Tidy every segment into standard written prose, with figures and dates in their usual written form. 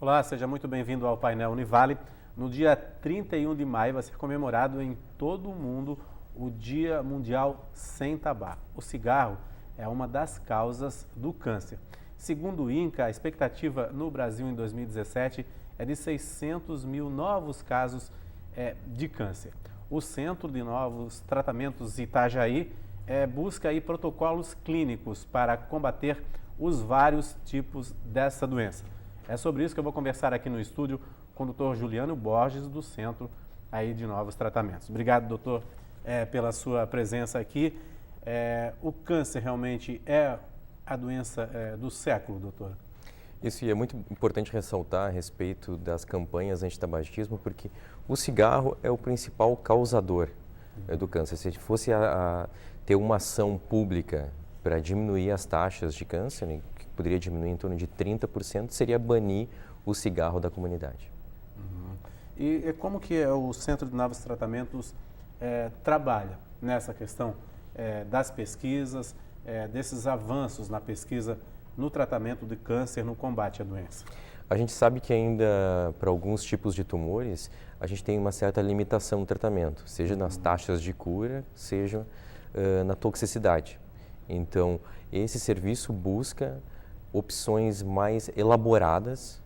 Olá, seja muito bem-vindo ao painel Univale. No dia 31 de maio vai ser comemorado em todo o mundo o Dia Mundial Sem Tabaco. O cigarro é uma das causas do câncer. Segundo o INCA, a expectativa no Brasil em 2017 é de 600 mil novos casos de câncer. O Centro de Novos Tratamentos Itajaí busca aí protocolos clínicos para combater os vários tipos dessa doença. É sobre isso que eu vou conversar aqui no estúdio com o Dr. Juliano Borges, do Centro aí de Novos Tratamentos. Obrigado, doutor, pela sua presença aqui. O câncer realmente é a doença do século, doutor? Isso, e é muito importante ressaltar a respeito das campanhas antitabagismo, porque o cigarro é o principal causador do câncer. Se fosse ter uma ação pública para diminuir as taxas de câncer, que poderia diminuir em torno de 30%, seria banir o cigarro da comunidade. Uhum. E como que o Centro de Novos Tratamentos trabalha nessa questão das pesquisas, desses avanços na pesquisa no tratamento de câncer, no combate à doença? A gente sabe que ainda para alguns tipos de tumores, a gente tem uma certa limitação no tratamento, seja nas taxas de cura, seja na toxicidade. Então, esse serviço busca opções mais elaboradas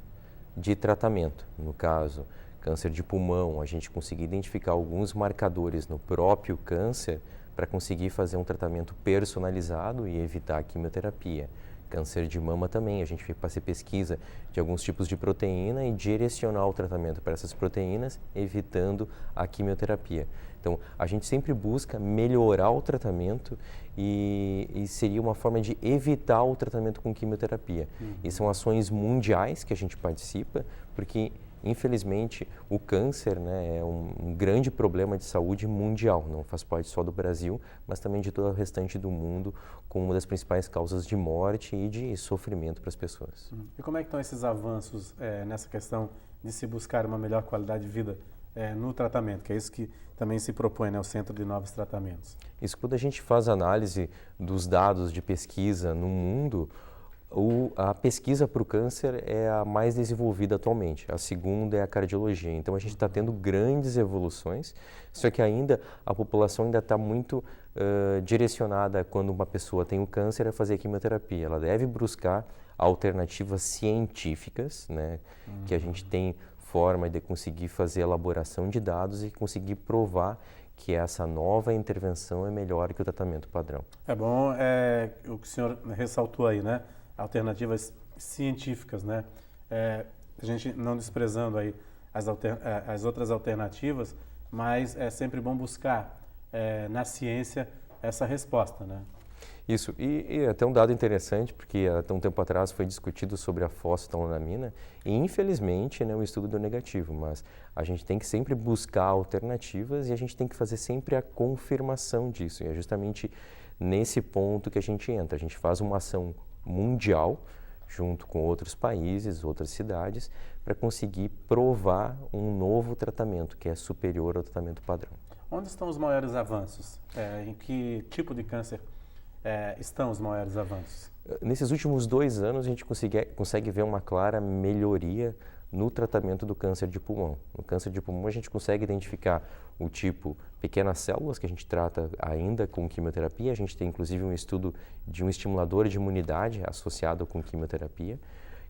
de tratamento. No caso, câncer de pulmão, a gente conseguir identificar alguns marcadores no próprio câncer para conseguir fazer um tratamento personalizado e evitar a quimioterapia. Câncer de mama também, a gente fazer pesquisa de alguns tipos de proteína e direcionar o tratamento para essas proteínas, evitando a quimioterapia. Então, a gente sempre busca melhorar o tratamento e seria uma forma de evitar o tratamento com quimioterapia. E são ações mundiais que a gente participa, porque infelizmente, o câncer, é um grande problema de saúde mundial, não faz parte só do Brasil, mas também de todo o restante do mundo, como uma das principais causas de morte e de sofrimento para as pessoas. E como é que estão esses avanços nessa questão de se buscar uma melhor qualidade de vida no tratamento, que é isso que também se propõe, o Centro de Novos Tratamentos? Isso, quando a gente faz análise dos dados de pesquisa no mundo, a pesquisa para o câncer é a mais desenvolvida atualmente, a segunda é a cardiologia. Então a gente está tendo grandes evoluções, só que ainda a população ainda está muito direcionada quando uma pessoa tem um câncer a fazer quimioterapia. Ela deve buscar alternativas científicas, que a gente tem forma de conseguir fazer elaboração de dados e conseguir provar que essa nova intervenção é melhor que o tratamento padrão. É bom o que o senhor ressaltou aí, alternativas científicas, a gente não desprezando aí as outras alternativas, mas é sempre bom buscar na ciência essa resposta, Isso, e até um dado interessante, porque até um tempo atrás foi discutido sobre a fosfetanolamina e infelizmente o estudo deu negativo, mas a gente tem que sempre buscar alternativas e a gente tem que fazer sempre a confirmação disso, e é justamente nesse ponto que a gente entra, a gente faz uma ação mundial, junto com outros países, outras cidades, para conseguir provar um novo tratamento que é superior ao tratamento padrão. Onde estão os maiores avanços? Em que tipo de câncer estão os maiores avanços? Nesses últimos 2 anos, a gente consegue ver uma clara melhoria no tratamento do câncer de pulmão. No câncer de pulmão, a gente consegue identificar o tipo pequenas células, que a gente trata ainda com quimioterapia. A gente tem, inclusive, um estudo de um estimulador de imunidade associado com quimioterapia.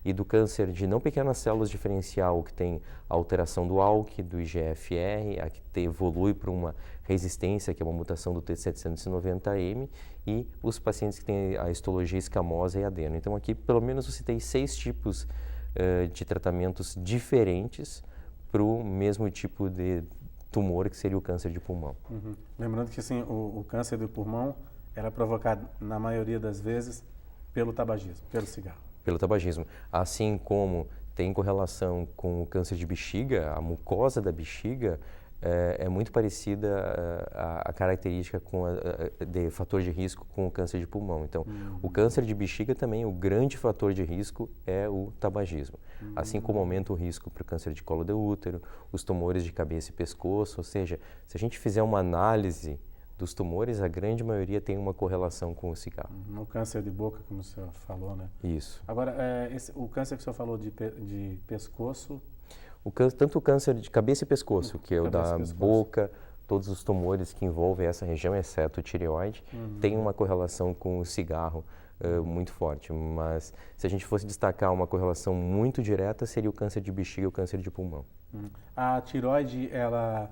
E do câncer de não pequenas células diferencial, que tem a alteração do ALK, do IGFR, a que evolui para uma resistência, que é uma mutação do T790M, e os pacientes que têm a histologia escamosa e adeno. Então, aqui, pelo menos, eu citei 6 tipos de tratamentos diferentes para o mesmo tipo de tumor que seria o câncer de pulmão. Uhum. Lembrando que assim, o câncer de pulmão era provocado, na maioria das vezes, pelo tabagismo, pelo cigarro. Pelo tabagismo. Assim como tem correlação com o câncer de bexiga, a mucosa da bexiga é muito parecida a característica de fator de risco com o câncer de pulmão. Então, o câncer de bexiga também, o grande fator de risco é o tabagismo. Assim como aumenta o risco para o câncer de colo de útero, os tumores de cabeça e pescoço. Ou seja, se a gente fizer uma análise dos tumores, a grande maioria tem uma correlação com o cigarro. No câncer de boca, como o senhor falou, né? Isso. Agora, o câncer que o senhor falou de pescoço... Tanto o câncer de cabeça e pescoço, que é o da pescoço. boca, todos os tumores que envolvem essa região, exceto o tireoide, tem uma correlação com o cigarro muito forte. Mas se a gente fosse destacar uma correlação muito direta, seria o câncer de bexiga e o câncer de pulmão. A tireoide, ela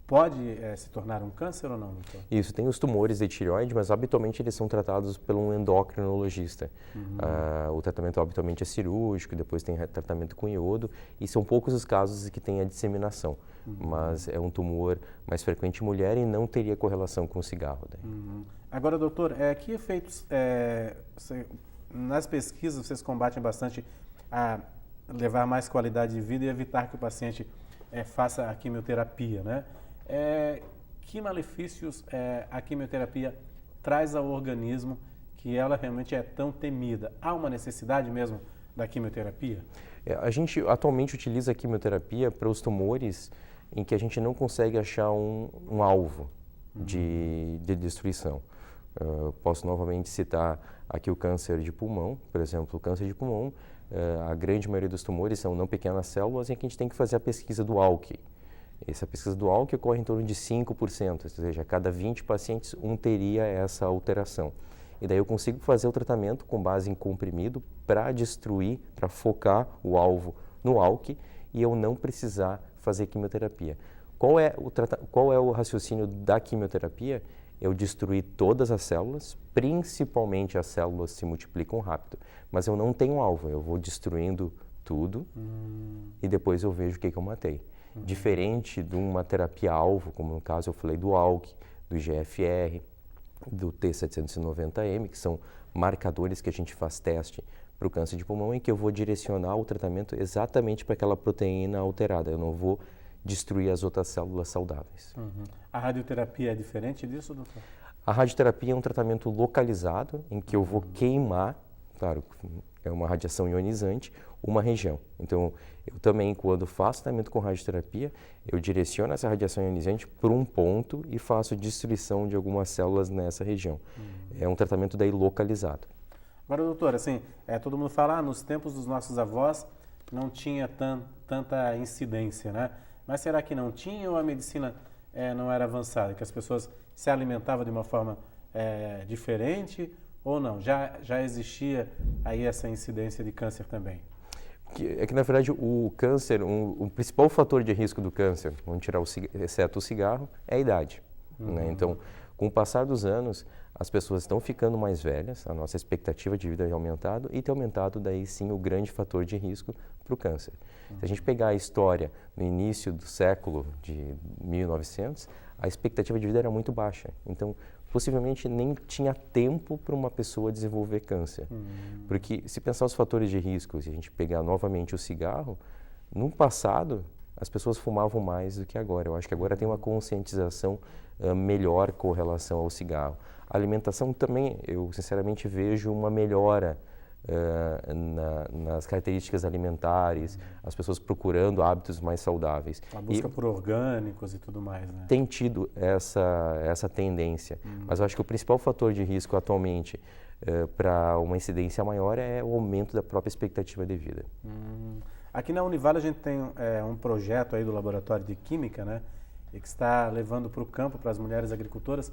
pode se tornar um câncer ou não, doutor? Isso, tem os tumores de tireoide, mas habitualmente eles são tratados por um endocrinologista. O tratamento habitualmente é cirúrgico, depois tem tratamento com iodo, e são poucos os casos que tem a disseminação. Mas é um tumor mais frequente em mulher e não teria correlação com o cigarro. Agora, doutor, que efeitos, nas pesquisas vocês combatem bastante a levar mais qualidade de vida e evitar que o paciente faça a quimioterapia, né? Que malefícios a quimioterapia traz ao organismo que ela realmente é tão temida? Há uma necessidade mesmo da quimioterapia? A gente atualmente utiliza a quimioterapia para os tumores em que a gente não consegue achar um alvo de destruição. Posso novamente citar aqui o câncer de pulmão, por exemplo. O câncer de pulmão, a grande maioria dos tumores são não pequenas células em que a gente tem que fazer a pesquisa do ALK. Essa pesquisa do ALK ocorre em torno de 5%, ou seja, a cada 20 pacientes, um teria essa alteração. E daí eu consigo fazer o tratamento com base em comprimido para destruir, para focar o alvo no ALK e eu não precisar fazer quimioterapia. Qual é o raciocínio da quimioterapia? Eu destruir todas as células, principalmente as células se multiplicam rápido, mas eu não tenho alvo, eu vou destruindo tudo e depois eu vejo o que eu matei. Diferente de uma terapia-alvo, como no caso eu falei do ALK, do GFR, do T790M, que são marcadores que a gente faz teste para o câncer de pulmão, em que eu vou direcionar o tratamento exatamente para aquela proteína alterada, eu não vou destruir as outras células saudáveis. A radioterapia é diferente disso, doutor? A radioterapia é um tratamento localizado, em que eu vou queimar, claro, é uma radiação ionizante, uma região. Então, eu também, quando faço tratamento com radioterapia, eu direciono essa radiação ionizante para um ponto e faço destruição de algumas células nessa região. É um tratamento daí localizado. Agora, doutor, assim, todo mundo fala, nos tempos dos nossos avós não tinha tanta incidência, né? Mas será que não tinha ou a medicina não era avançada? Que as pessoas se alimentavam de uma forma diferente ou não? Já existia aí essa incidência de câncer também? É que, na verdade, o câncer, o principal fator de risco do câncer, vamos tirar exceto o cigarro, é a idade. Né? Então, com o passar dos anos, as pessoas estão ficando mais velhas, a nossa expectativa de vida tem aumentado e tem aumentado daí sim o grande fator de risco para o câncer. Se a gente pegar a história no início do século de 1900, a expectativa de vida era muito baixa. Então, possivelmente nem tinha tempo para uma pessoa desenvolver câncer. Porque se pensar os fatores de risco, se a gente pegar novamente o cigarro, no passado as pessoas fumavam mais do que agora. Eu acho que agora tem uma conscientização melhor com relação ao cigarro. A alimentação também, eu sinceramente vejo uma melhora nas características alimentares, as pessoas procurando hábitos mais saudáveis. A busca por orgânicos e tudo mais, né? Tem tido essa tendência, mas eu acho que o principal fator de risco atualmente para uma incidência maior é o aumento da própria expectativa de vida. Aqui na Univale a gente tem um projeto aí do Laboratório de Química, né? E que está levando para o campo, para as mulheres agricultoras,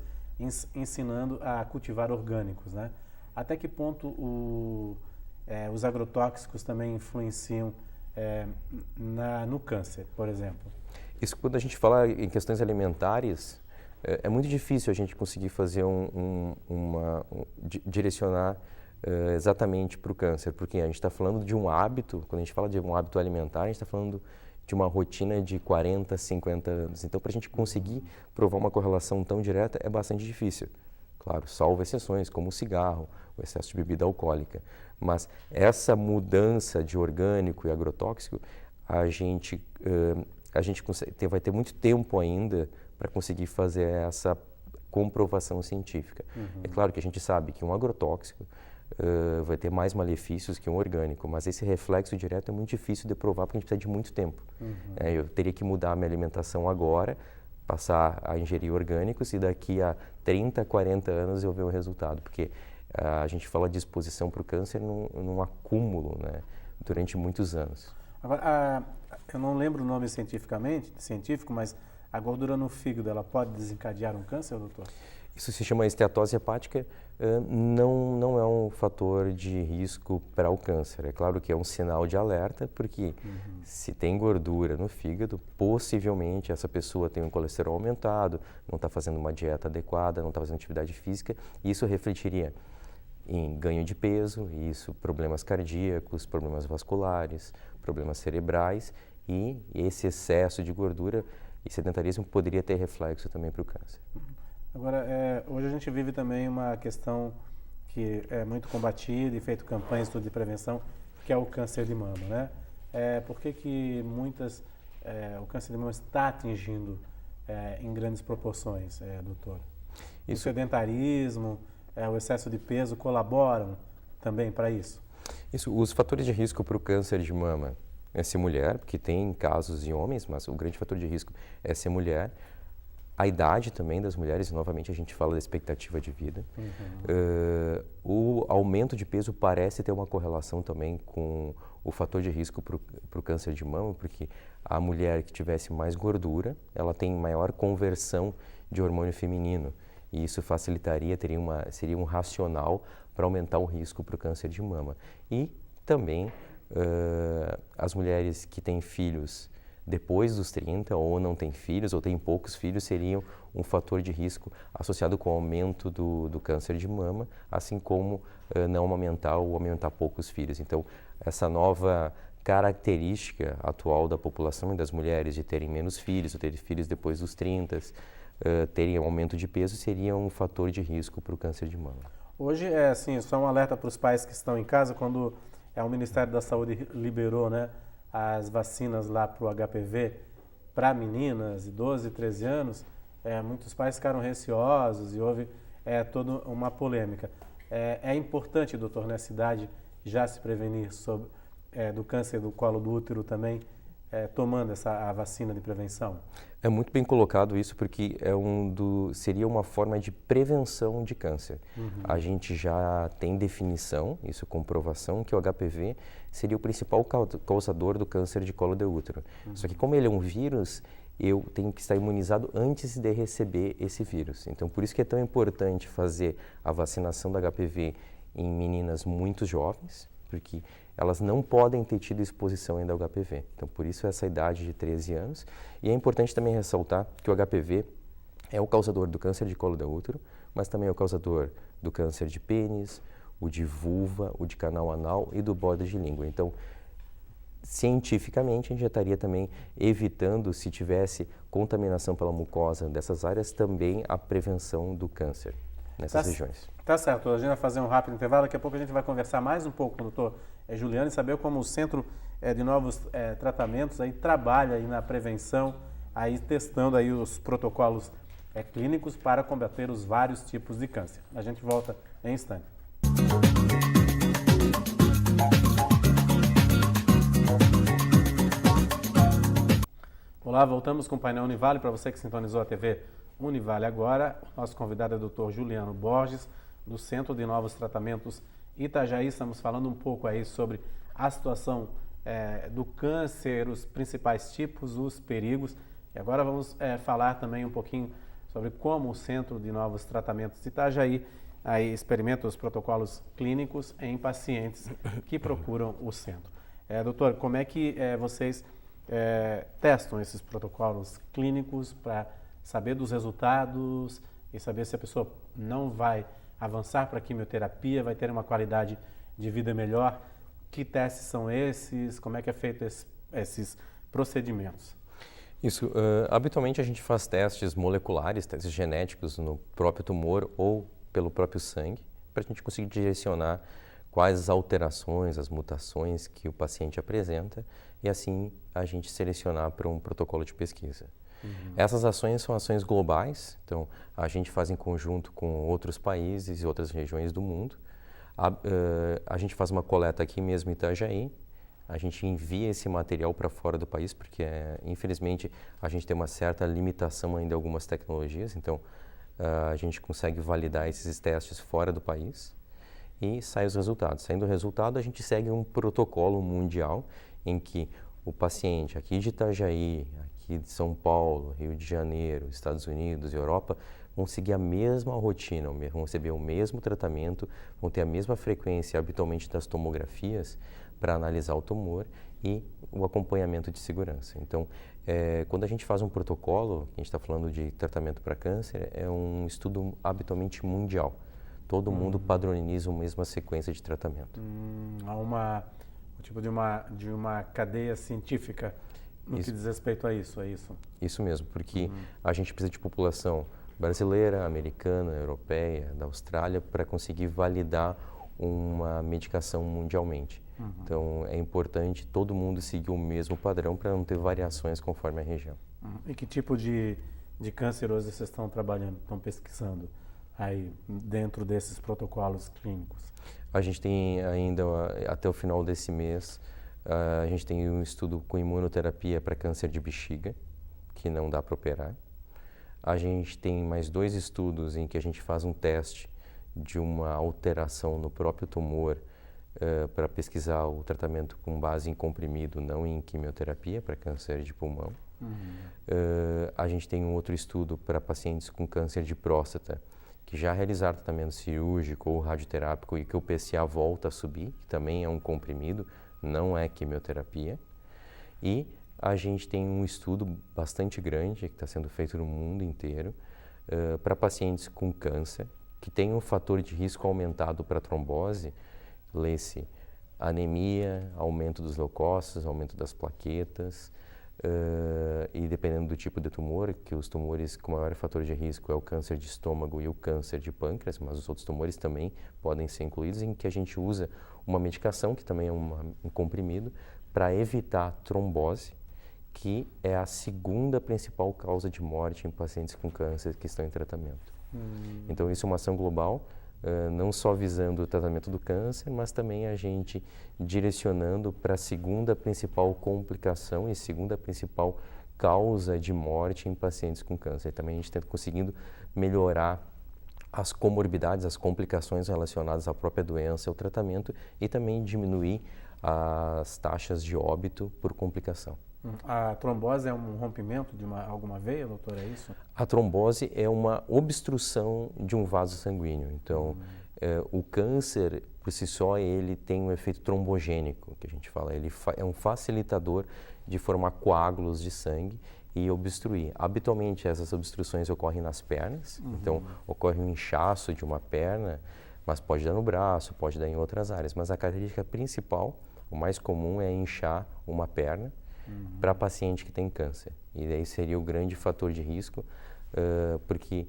ensinando a cultivar orgânicos, né? Até que ponto os agrotóxicos também influenciam no câncer, por exemplo? Isso, quando a gente fala em questões alimentares, é muito difícil a gente conseguir fazer direcionar exatamente para o câncer, porque a gente está falando de um hábito, quando a gente fala de um hábito alimentar, a gente está falando de uma rotina de 40, 50 anos. Então, para a gente conseguir provar uma correlação tão direta, é bastante difícil. Claro, salvo exceções, como o cigarro, o excesso de bebida alcoólica. Mas essa mudança de orgânico e agrotóxico, a gente vai ter muito tempo ainda para conseguir fazer essa comprovação científica. É claro que a gente sabe que um agrotóxico vai ter mais malefícios que um orgânico, mas esse reflexo direto é muito difícil de provar porque a gente precisa de muito tempo. Eu teria que mudar a minha alimentação agora passar a ingerir orgânicos e daqui a 30, 40 anos eu ver o resultado, porque a gente fala de exposição para o câncer num acúmulo, né, durante muitos anos. Agora, eu não lembro o nome científico, mas a gordura no fígado, ela pode desencadear um câncer, doutor? Isso se chama esteatose hepática, não é um fator de risco para o câncer. É claro que é um sinal de alerta, porque se tem gordura no fígado, possivelmente essa pessoa tem um colesterol aumentado, não está fazendo uma dieta adequada, não está fazendo atividade física, e isso refletiria em ganho de peso, isso problemas cardíacos, problemas vasculares, problemas cerebrais, e esse excesso de gordura e sedentarismo poderia ter reflexo também para o câncer. Agora, hoje a gente vive também uma questão que é muito combatida e feito campanhas estudo de prevenção, que é o câncer de mama, né? Por que o câncer de mama está atingindo em grandes proporções, doutor? O sedentarismo, o excesso de peso colaboram também para isso? Os fatores de risco para o câncer de mama é ser mulher, porque tem casos em homens, mas o grande fator de risco é ser mulher. A idade também das mulheres, novamente a gente fala da expectativa de vida. O aumento de peso parece ter uma correlação também com o fator de risco para o câncer de mama, porque a mulher que tivesse mais gordura, ela tem maior conversão de hormônio feminino. E isso facilitaria, seria um racional para aumentar o risco para o câncer de mama. E também as mulheres que têm filhos depois dos 30, ou não têm filhos, ou têm poucos filhos, seriam um fator de risco associado com o aumento do câncer de mama, assim como não amamentar ou aumentar poucos filhos. Então, essa nova característica atual da população e das mulheres de terem menos filhos, ou terem filhos depois dos 30, terem um aumento de peso, seria um fator de risco para o câncer de mama. Hoje, só um alerta para os pais que estão em casa, quando o Ministério da Saúde liberou, né, as vacinas lá para o HPV para meninas de 12, 13 anos, muitos pais ficaram receosos e houve toda uma polêmica. É importante, doutor, nessa idade já se prevenir do câncer do colo do útero também, tomando a vacina de prevenção? É muito bem colocado isso, porque seria uma forma de prevenção de câncer. A gente já tem definição, isso comprovação, que o HPV seria o principal causador do câncer de colo de útero. Só que como ele é um vírus, eu tenho que estar imunizado antes de receber esse vírus. Então, por isso que é tão importante fazer a vacinação do HPV em meninas muito jovens, porque elas não podem ter tido exposição ainda ao HPV. Então, por isso essa idade de 13 anos. E é importante também ressaltar que o HPV é o causador do câncer de colo de útero, mas também é o causador do câncer de pênis, o de vulva, o de canal anal e do bordo de língua. Então, cientificamente, a gente já estaria também evitando, se tivesse contaminação pela mucosa dessas áreas, também a prevenção do câncer nessas regiões. Tá certo, a gente vai fazer um rápido intervalo, daqui a pouco a gente vai conversar mais um pouco com o doutor Juliano e saber como o Centro de Novos Tratamentos aí trabalha aí na prevenção, aí testando aí os protocolos clínicos para combater os vários tipos de câncer. A gente volta em instante. Olá, voltamos com o painel Univale. Para você que sintonizou a TV Univale agora, o nosso convidado é o Dr. Juliano Borges, do Centro de Novos Tratamentos Itajaí. Estamos falando um pouco aí sobre a situação do câncer, os principais tipos, os perigos. E agora vamos falar também um pouquinho sobre como o Centro de Novos Tratamentos Itajaí aí experimenta os protocolos clínicos em pacientes que procuram o centro. Doutor, como é que vocês testam esses protocolos clínicos para saber dos resultados e saber se a pessoa não vai avançar para a quimioterapia, vai ter uma qualidade de vida melhor? Que testes são esses? Como é que é feito esses procedimentos? Isso, habitualmente a gente faz testes moleculares, testes genéticos no próprio tumor ou pelo próprio sangue, para a gente conseguir direcionar quais as alterações, as mutações que o paciente apresenta e assim a gente selecionar para um protocolo de pesquisa. Essas ações são ações globais, então a gente faz em conjunto com outros países e outras regiões do mundo. A gente faz uma coleta aqui mesmo em Itajaí, a gente envia esse material para fora do país, porque, infelizmente, a gente tem uma certa limitação ainda em algumas tecnologias, então a gente consegue validar esses testes fora do país e sai os resultados. Saindo o resultado, a gente segue um protocolo mundial em que o paciente aqui de Itajaí, aqui de São Paulo, Rio de Janeiro, Estados Unidos, Europa, vão seguir a mesma rotina, vão receber o mesmo tratamento, vão ter a mesma frequência habitualmente das tomografias para analisar o tumor e o acompanhamento de segurança. Então, quando a gente faz um protocolo, a gente está falando de tratamento para câncer, é um estudo habitualmente mundial. Todo mundo padroniza a mesma sequência de tratamento. Há o tipo de uma cadeia científica no que diz respeito a isso, é isso? Isso mesmo, porque a gente precisa de população brasileira, americana, europeia, da Austrália, para conseguir validar uma medicação mundialmente. Então, é importante todo mundo seguir o mesmo padrão para não ter variações conforme a região. E que tipo de câncer hoje vocês estão trabalhando, estão pesquisando aí dentro desses protocolos clínicos? A gente tem ainda, até o final desse mês, a gente tem um estudo com imunoterapia para câncer de bexiga, que não dá para operar. A gente tem mais 2 estudos em que a gente faz um teste de uma alteração no próprio tumor para pesquisar o tratamento com base em comprimido, não em quimioterapia, para câncer de pulmão. A gente tem um outro estudo para pacientes com câncer de próstata, que já realizaram tratamento cirúrgico ou radioterápico e que o PSA volta a subir, que também é um comprimido, não é quimioterapia. E a gente tem um estudo bastante grande, que está sendo feito no mundo inteiro, para pacientes com câncer, que tem um fator de risco aumentado para trombose, lê-se anemia, aumento dos leucócitos, aumento das plaquetas, e dependendo do tipo de tumor, que os tumores com maior fator de risco é o câncer de estômago e o câncer de pâncreas, mas os outros tumores também podem ser incluídos, em que a gente usa uma medicação, que também é um comprimido, para evitar trombose, que é a segunda principal causa de morte em pacientes com câncer que estão em tratamento. Então, isso é uma ação global, não só visando o tratamento do câncer, mas também a gente direcionando para a segunda principal complicação e segunda principal causa de morte em pacientes com câncer. Também a gente está conseguindo melhorar as comorbidades, as complicações relacionadas à própria doença, ao tratamento, e também diminuir as taxas de óbito por complicação. A trombose é um rompimento de alguma veia, doutor, é isso? A trombose é uma obstrução de um vaso sanguíneo. Então, o câncer, por si só, ele tem um efeito trombogênico, que a gente fala. Ele é um facilitador de formar coágulos de sangue e obstruir. Habitualmente, essas obstruções ocorrem nas pernas. Então, ocorre um inchaço de uma perna, mas pode dar no braço, pode dar em outras áreas. Mas a característica principal, o mais comum, é inchar uma perna para paciente que tem câncer. E daí seria o grande fator de risco, porque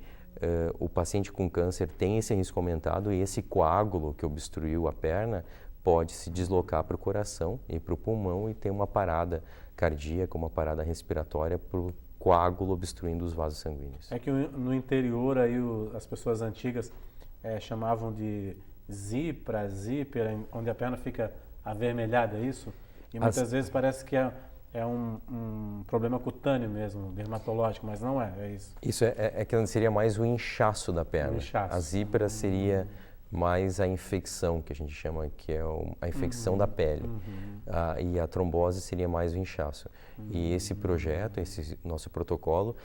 o paciente com câncer tem esse risco aumentado e esse coágulo que obstruiu a perna pode se deslocar para o coração e para o pulmão e ter uma parada cardíaca, uma parada respiratória para o coágulo obstruindo os vasos sanguíneos. É que no interior aí as pessoas antigas chamavam de zíper, onde a perna fica avermelhada, é isso? E muitas vezes parece que é um problema cutâneo mesmo, dermatológico, mas não é isso. Isso que seria mais o inchaço da perna. A zípera seria mais a infecção, que a gente chama, que é a infecção da pele. E a trombose seria mais o inchaço. E esse projeto, esse nosso protocolo,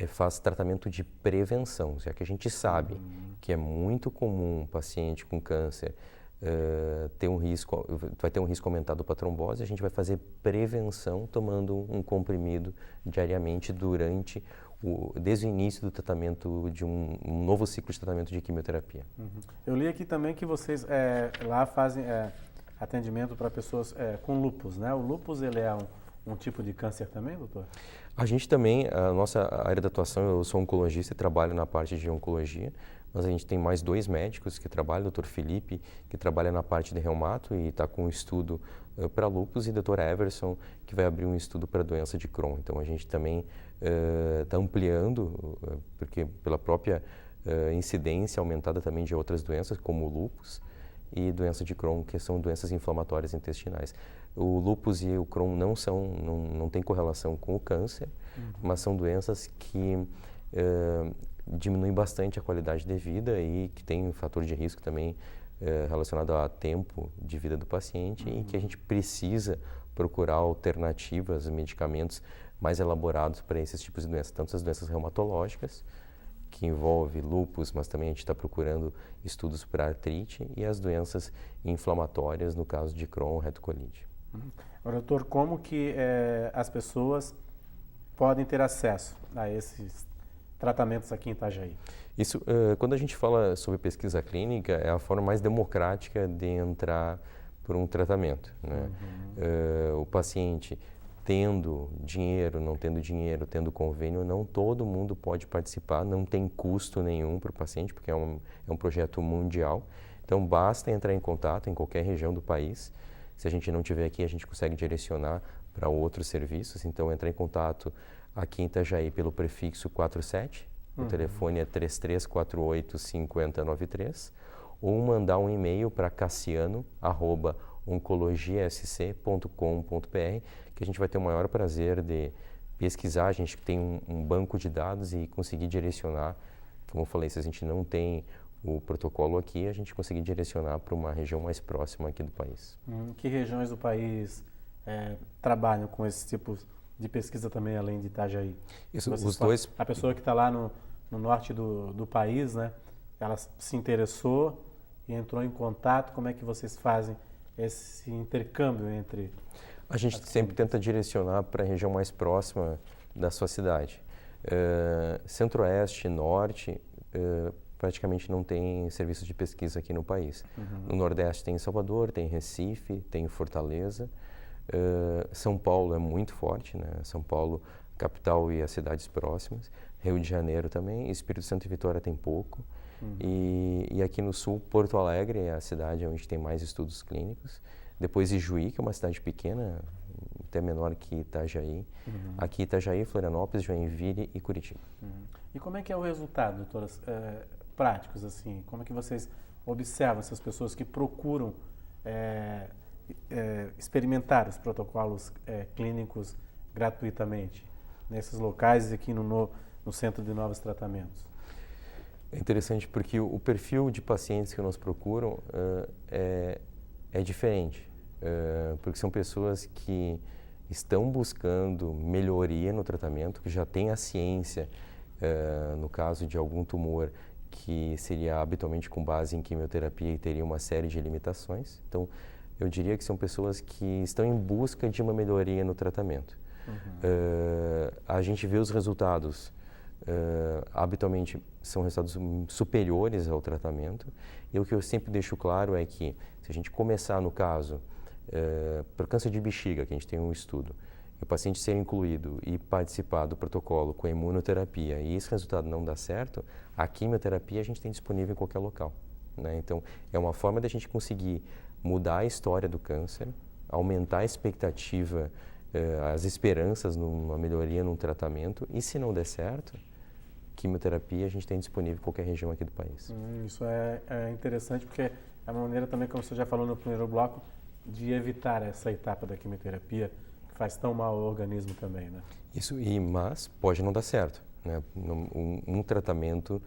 faz tratamento de prevenção, já que a gente sabe que é muito comum um paciente com câncer vai ter um risco aumentado para trombose, a gente vai fazer prevenção tomando um comprimido diariamente desde o início do tratamento de um novo ciclo de tratamento de quimioterapia. Eu li aqui também que vocês lá fazem atendimento para pessoas com lúpus, né? O lúpus, ele é um tipo de câncer também, doutor? A gente também, a nossa área de atuação, eu sou oncologista e trabalho na parte de oncologia, mas a gente tem mais 2 médicos que trabalham, o doutor Felipe, que trabalha na parte de reumato e está com um estudo para lúpus, e o doutor Everson, que vai abrir um estudo para doença de Crohn. Então, a gente também está ampliando, porque pela própria incidência aumentada também de outras doenças, como o lúpus, e doença de Crohn, que são doenças inflamatórias intestinais. O lúpus e o Crohn não tem correlação com o câncer, mas são doenças que diminuem bastante a qualidade de vida e que tem um fator de risco também relacionado a tempo de vida do paciente e que a gente precisa procurar alternativas, medicamentos mais elaborados para esses tipos de doenças, tanto as doenças reumatológicas, que envolve lúpus, mas também a gente está procurando estudos para artrite e as doenças inflamatórias, no caso de Crohn, retocolite. Agora, doutor, como que as pessoas podem ter acesso a esses tratamentos aqui em Itajaí? Isso, quando a gente fala sobre pesquisa clínica, é a forma mais democrática de entrar por um tratamento, né? O paciente tendo dinheiro, não tendo dinheiro, tendo convênio, não todo mundo pode participar, não tem custo nenhum para o paciente, porque é um projeto mundial. Então, basta entrar em contato em qualquer região do país. Se a gente não tiver aqui, a gente consegue direcionar para outros serviços. Então, entrar em contato aqui em Itajaí pelo prefixo 47, o telefone é 3348-5093, ou mandar um e-mail para cassiano@oncologiasc.com.br, que a gente vai ter o maior prazer de pesquisar. A gente tem um banco de dados e conseguir direcionar. Como eu falei, se a gente não tem o protocolo aqui, a gente conseguir direcionar para uma região mais próxima aqui do país. Que regiões do país trabalham com esses tipos de pesquisa também, além de Itajaí? Isso, os dois... A pessoa que está lá no norte do país, né? Ela se interessou e entrou em contato. Como é que vocês fazem esse intercâmbio entre... A gente sempre tenta direcionar para a região mais próxima da sua cidade. Centro-Oeste, Norte, praticamente não tem serviços de pesquisa aqui no país. No Nordeste tem em Salvador, tem em Recife, tem em Fortaleza. São Paulo é muito forte, né? São Paulo, capital e as cidades próximas. Rio de Janeiro também. Espírito Santo e Vitória tem pouco. E aqui no Sul, Porto Alegre é a cidade onde tem mais estudos clínicos. Depois Ijuí, que é uma cidade pequena, até menor que Itajaí. Aqui Itajaí, Florianópolis, Joinville e Curitiba. E como é que é o resultado, doutoras, práticos, assim? Como é que vocês observam essas pessoas que procuram experimentar os protocolos clínicos gratuitamente nesses locais aqui no Centro de Novos Tratamentos? É interessante porque o perfil de pacientes que nos procuram é diferente, porque são pessoas que estão buscando melhoria no tratamento, que já têm a ciência, no caso de algum tumor que seria habitualmente com base em quimioterapia e teria uma série de limitações. Então, eu diria que são pessoas que estão em busca de uma melhoria no tratamento. A gente vê os resultados, habitualmente são resultados superiores ao tratamento, e o que eu sempre deixo claro é que se a gente começar no caso, para o câncer de bexiga, que a gente tem um estudo, e o paciente ser incluído e participar do protocolo com a imunoterapia e esse resultado não dá certo, a quimioterapia a gente tem disponível em qualquer local, né? Então, é uma forma de a gente conseguir mudar a história do câncer, aumentar a expectativa, as esperanças numa melhoria num tratamento, e se não der certo, quimioterapia a gente tem disponível em qualquer região aqui do país. Isso é interessante porque é a maneira também, como você já falou no primeiro bloco, de evitar essa etapa da quimioterapia que faz tão mal ao organismo também, né? Isso, mas pode não dar certo, né? Um tratamento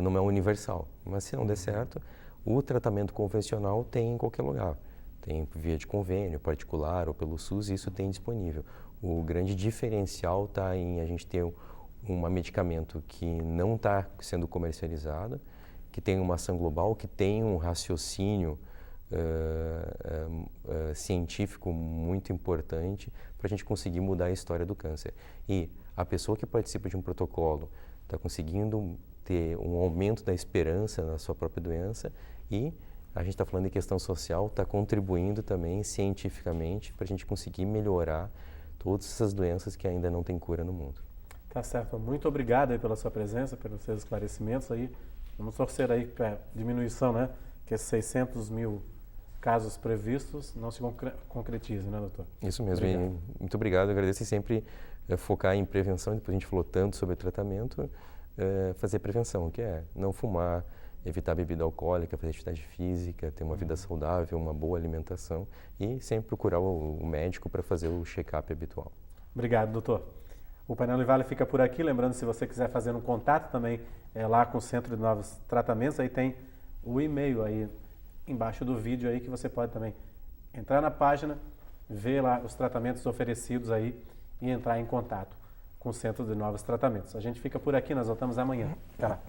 não é universal, mas se não der certo, o tratamento convencional tem em qualquer lugar. Tem via de convênio, particular ou pelo SUS, isso tem disponível. O grande diferencial está em a gente ter um medicamento que não está sendo comercializado, que tem uma ação global, que tem um raciocínio científico muito importante para a gente conseguir mudar a história do câncer. E a pessoa que participa de um protocolo está conseguindo ter um aumento da esperança na sua própria doença, e a gente está falando de questão social, está contribuindo também cientificamente para a gente conseguir melhorar todas essas doenças que ainda não têm cura no mundo. Tá certo. Muito obrigado aí pela sua presença, pelos seus esclarecimentos aí. Vamos torcer aí para diminuição, né? Que esses 600 mil casos previstos não se concretizem, né, doutor? Isso mesmo. Obrigado. Muito obrigado. Eu agradeço e sempre focar em prevenção. Depois a gente falou tanto sobre tratamento, fazer prevenção, que é não fumar, evitar bebida alcoólica, fazer atividade física, ter uma vida saudável, uma boa alimentação e sempre procurar o médico para fazer o check-up habitual. Obrigado, doutor. O Painel Univale fica por aqui. Lembrando, se você quiser fazer um contato também lá com o Centro de Novos Tratamentos, aí tem o e-mail aí embaixo do vídeo aí que você pode também entrar na página, ver lá os tratamentos oferecidos aí e entrar em contato com o Centro de Novos Tratamentos. A gente fica por aqui, nós voltamos amanhã. Até lá.